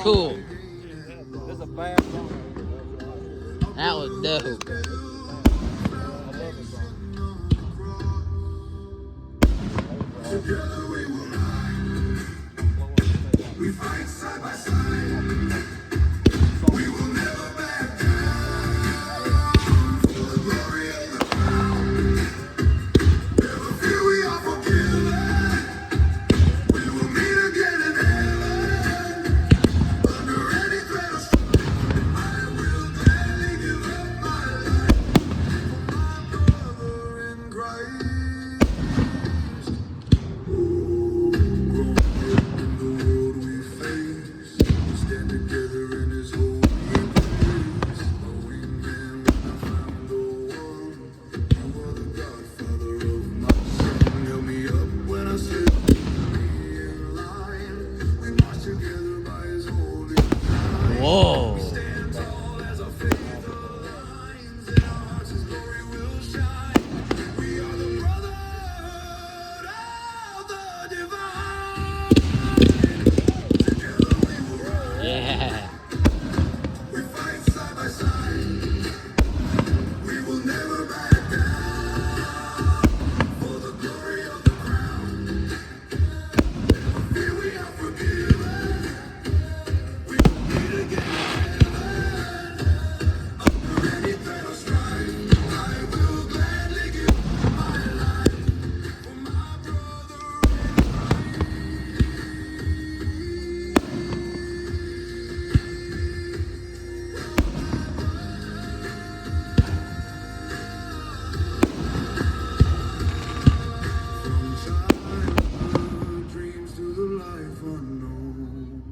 cool. There's a bad song. That was dope. I love this song. We fight side by side. We will never back for the glory of the crown. Never fear we are forgiven. We will meet again in heaven. Under any threat of strife, I will gladly give up my life for my brother in Christ. Growing up in the world we face, we stand together in His holy embrace. Knowing man when I found the one, you are the Godfather of my son. Held me up when I said me in line. We march together by His holy line. Whoa. Stand tall as our faith aligns, and our hearts His glory will shine. We are the brotherhood of the divine. Together we will rise. Yeah. We fight side by side. We will never back down for the glory of the crown. Here we are forgiven. We will meet again in heaven. Under any threat or strife, I will gladly give my life for my brother from childhood dreams to the life unknown.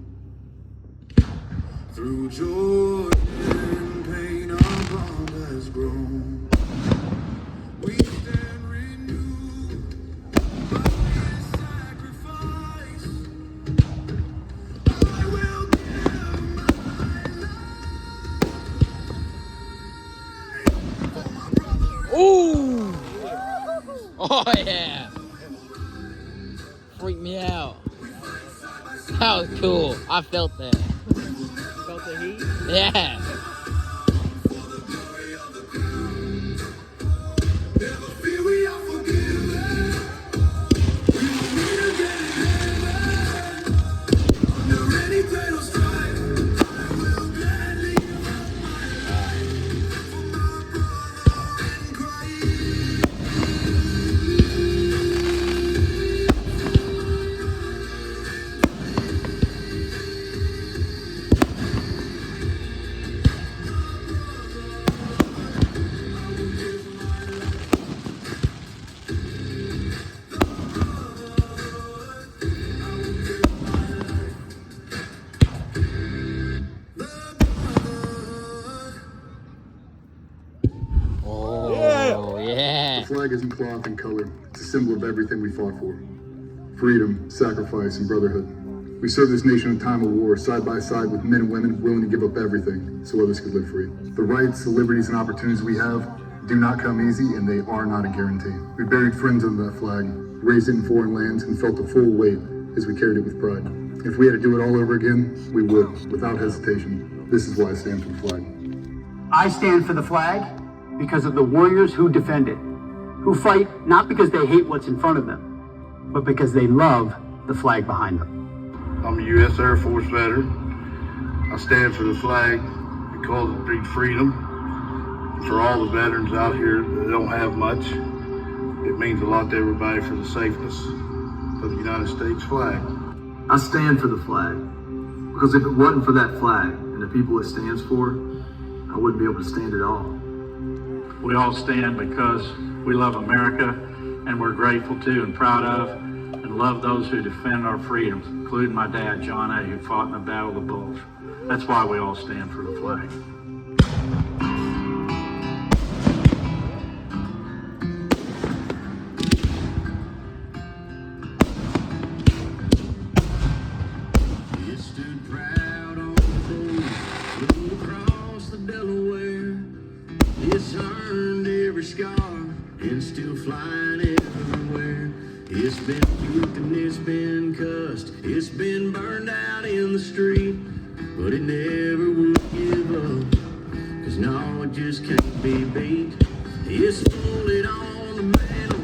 Through joy and pain, our bond has grown. We stand renewed by His sacrifice. I will give my life for my brother. Ooh. Oh yeah. Freaked me out. That was cool. I felt that. Felt the heat? Yeah. Never fear, we are forgiven. We will meet again in heaven. Under any threat or strife, I will gladly give up my life for my brother in Christ. Oh yeah. The flag isn't cloth and color. It's a symbol of everything we fought for. Freedom, sacrifice, and brotherhood. We served this nation in time of war, side by side with men and women willing to give up everything so others could live free. The rights, the liberties, and opportunities we have do not come easy, and they are not a guarantee. We buried friends under that flag, raised it in foreign lands, and felt the full weight as we carried it with pride. If we had to do it all over again, we would, without hesitation. This is why I stand for the flag. I stand for the flag because of the warriors who defend it, who fight not because they hate what's in front of them, but because they love the flag behind them. I'm a U.S. Air Force veteran. I stand for the flag because it brings freedom. For all the veterans out here that don't have much, it means a lot to everybody for the safeness of the United States flag. I stand for the flag because if it wasn't for that flag and the people it stands for, I wouldn't be able to stand at all. We all stand because we love America and we're grateful to and proud of and love those who defend our freedoms, including my dad, John A., who fought in the Battle of the Bulge. That's why we all stand for the flag. It stood proud on the road, flew across the Delaware. It's earned every scar and still flying everywhere. It's been puked and it's been cussed, it's been burned out in the street. but it never would give up. Cause no, it just can't be beat. It's folded on the metal